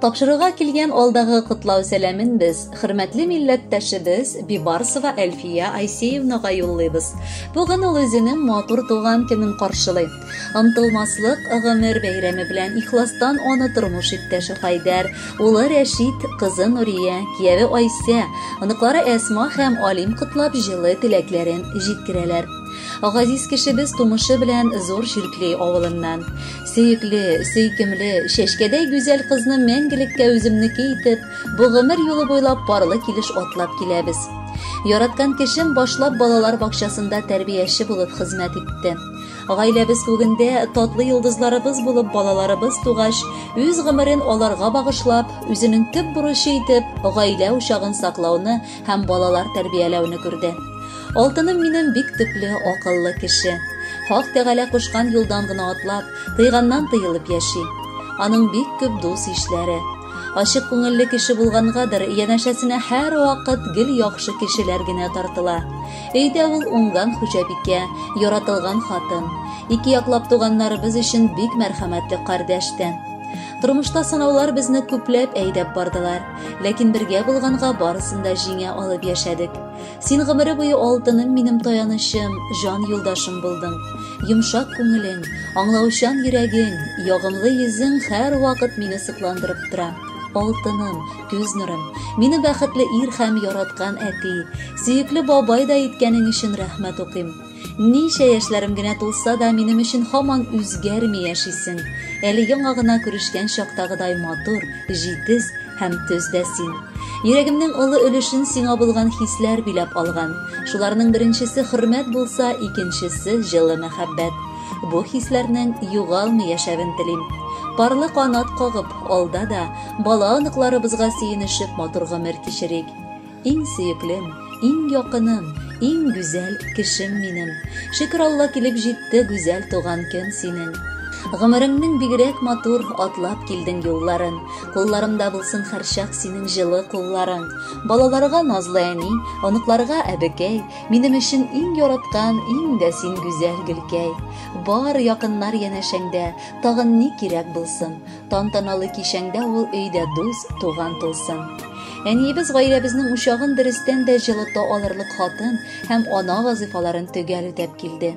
Тапшырыга килгән алдагы котлау сәламен без хөрмәтле милләттәшебез Бибарсова Әлфия Айсеевнага юллыйбыз. Бүген ул үзенең матур туган көнен каршылый. Ынтылмаслык гомер бәйрәме белән ихластан аны тормыш иптәше Хайдар, улы Рәшит, кызы Нурия, кияве Айса, аныклары Әсма һәм Алим котлап җылы теләкләрен җиткерәләр. Газиз кешебез тумышы белән зур Ширкле авылыннан. Сөекле, сөйкемле, шәшкәдәй гүзәл кызны мәңгелеккә үземнеке итеп, бу гомер юлы буйлап парлы килеш атлап киләбез. Яраткан кешем башлап балалар бакчасында тәрбияче булып хезмәт итте. Гаиләбез күгендә татлы йолдызларыбыз булып балаларыбыз тугач, үз гомерен аларга багышлап, үзенең төп бурычы итеп, гаилә учагын саклауны һәм балалар тәрбияләүне күрде. Алтыным минем бик төпле, акыллы кеше. Хак Тәгалә кушкан юлдан гына атлап, тыйганнан тыелып яши. Аның бик күп дус ишләре. Ачык күңелле кеше булгангадыр, янәшәсенә һәр вакыт гел яхшы кешеләр генә тартыла. Өйдә ул уңган хуҗабикә, яратылган хатын, ике яклап туганнарыбыз өчен бик мәрхәмәтле кардәштән. Тормышта сынаулар безне күпләп әйдәп бардылар, ләкин бергә булганга барысын да җиңә алып яшәдек. Син гомере буе алтыным минем таянычым, җан юлдашым булдың. Йомшак күңелең, аңлаучан йөрәгең, ягымлы йөзең һәр вакыт мине сыкландырып тора. Алтыным, күз нурым, мине бәхетле ир һәм яраткан әти, сөекле бабай да иткәнең өчен рәхмәт укыйм. Ничә яшьләрем генә тулса да минем өчен һаман үзгәрми яшисең. Әле яңа гына күрешкән чактагыдай матур, җитез һәм төздә син. Йөрәгемнең олы өлешен сиңа булган хисләр биләп алган. Шуларның беренчесе хөрмәт булса, икенчесе җылы мәхәббәт. Бу хисләрнең югалмый яшәвен телим. Парлы канат кагып, алда да бала аныкларыбызга сөенешеп матур гомер кичерик. Иң сөеклем, иң якыным, иң гүзәл кешем минем. Шөкер Алла килеп җитте гүзәл туган көн синең. Гомереңнең бигрәк матур атлап килдең юлларын. Кулларымда булсын һәрчак синең җылы кулларың. Балаларга назлы әни, аныкларга әбекәй, минем өчен иң яраткан, иң дә син гүзәл гөлкәй. Бар якыннар янәшәңдә, тагын ни кирәк булсын? Тантаналы кичәңдә ул өйдә дус, туган тулсын. Әниебез гаиләбезнең учагын дөрестән дә җылыта алырлык хатын һәм ана вазифаларын төгәл үтәп килде.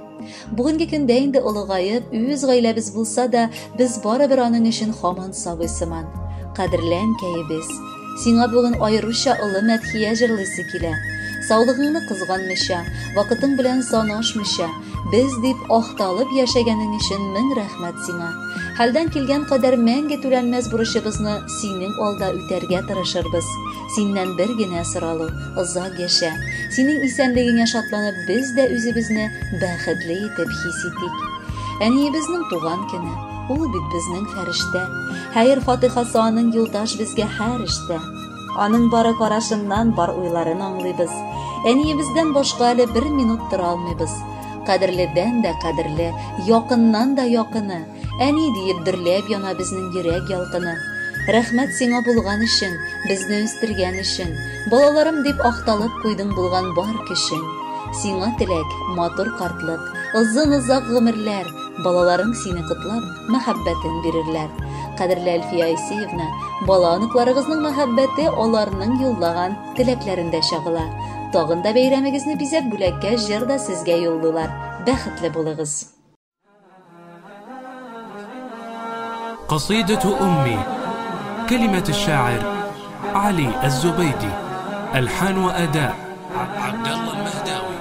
Бүгенге көндә инде олыгаеп, үз гаиләбез булса да, без барыбер аның өчен һаман сабый сыман. Кадерлән кәебез, сиңа бүген аеруча олы мәдхия җырлыйсы килә. Саулыгыңны кызганмыйча, вакытың белән санашмыйча, без дип ақталып яшәгәнең өчен мең рәхмәт сиңа. Хәлдән килгән кадәр мәңге түләнмәс бурычыбызны синең алда үтәргә тырышырбыз. Синнән бер генә соралу, озак яшә. Синең исәнлегеңә шатланып, без дә үзебезне бәхетле итеп хис итик. Әниебезнең туган көне, ул бит безнең фәрештә. Хәер фатихасы аның юлдаш безгә һәр эштә. Аның бары карашыннан бар уйларын аңлыйбыз. Әниебездән башка әле бер минут тора алмыйбыз. Кадерледән дә кадерле, якыннан да якыны. Әни диеп дөрләп яна безнең йөрәк ялкыны. Рәхмәт сиңа булган өчен, безне үстергән өчен. Балаларым дип ақталып куйдың булган бар көчең. Сиңа теләк, матур картлык, озын-озак гомерләр. Балаларың сине котлап, мәхәббәтен бирерләр. Кадерле Әлфия Айсеевна, бала аныкларыгызның мәхәббәте аларның юллаган теләкләрендә чагыла. Тагын да бәйрәмегезне бизәп бүләккә җыр да сезгә юллыйлар. Бәхетле булыгыз. قصيدة أمي. كلمة الشاعر علي الزبيدي. ألحان وأداء عبد الله المهداوي.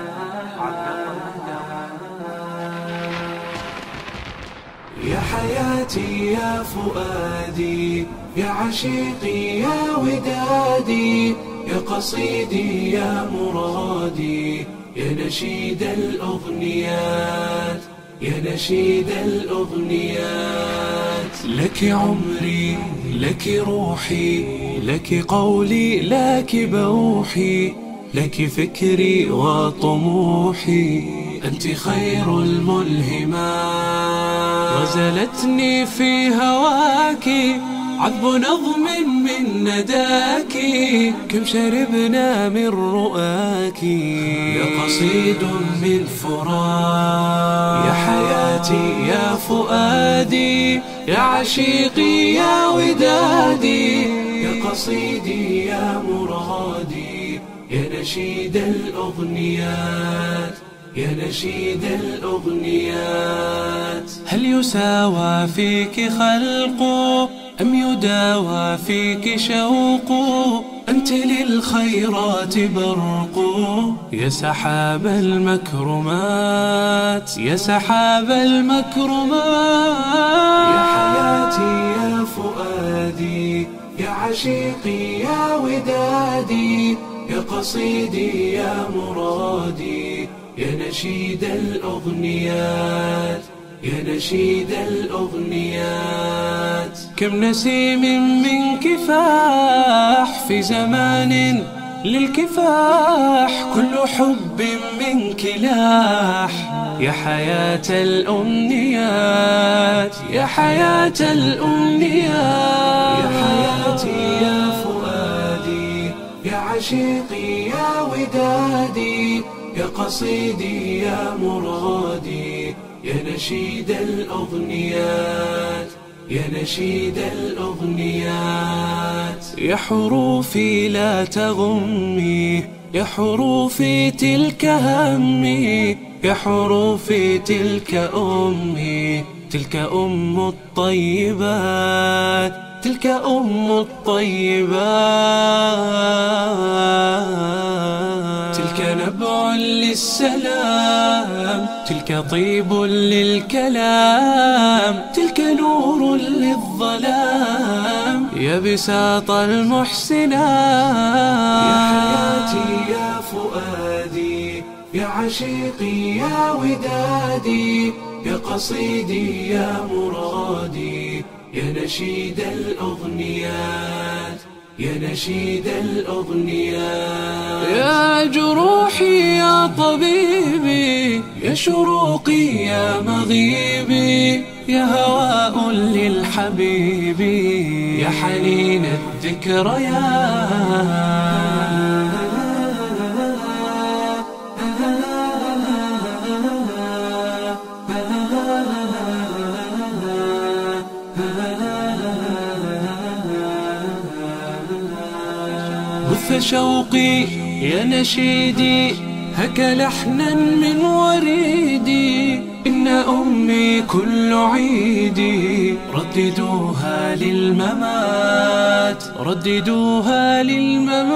يا حياتي يا فؤادي، يا عشيقي يا ودادي، يا قصيدي يا مرادي، يا نشيد الأغنيات، يا نشيد الأغنيات. لك عمري، لك روحي، لك قولي، لك بوحي، لك فكري وطموحي، أنت خير الملهمات. غزلتني في هواك عذب نظم من نداك، كم شربنا من رؤاك يا قصيد من فراق. يا حياتي يا فؤادي، يا عشيقي يا ودادي، يا قصيدي يا مرادي، يا نشيد الأغنيات، يا نشيد الأغنيات. هل يساوى فيك خلق أم يداوى فيك شوق؟ أنت للخيرات برق، يا سحاب المكرمات، يا سحاب المكرمات. يا حياتي يا فؤادي، يا عشيقي يا ودادي، يا قصيدي يا مرادي، يا نشيد الأغنيات، يا نشيد الأغنيات. كم نسيم من كفاح في زمان للكفاح، كل حب منك لاح، يا حياة الأمنيات، يا حياة الأمنيات. يا حياتي يا فؤادي، يا عشيقي يا ودادي، يا قصيدي يا مرادي، يا نشيد الأغنيات، يا نشيد الأغنيات. يا حروفي لا تغمي، يا حروفي تلك همي، يا حروفي تلك أمي، تلك أم الطيبات، تلك أم الطيبات. تلك نبع للسلام، تلك طيب للكلام، تلك نور للظلام، يا بساط المحسنات. يا حياتي يا فؤادي، يا عشيقي يا ودادي، يا قصيدي يا مرادي، يا نشيد الأغنيات، يا نشيد الأغنيات. يا جروحي يا طبيبي، يا شروقي يا مغيبي، يا هواء للحبيب، يا حنين الذكريات. بث شوقي يا نشيدي، هك لحنا من وريدي، إن أمي كل عيدي، رددوها للممات، رددوها للممات.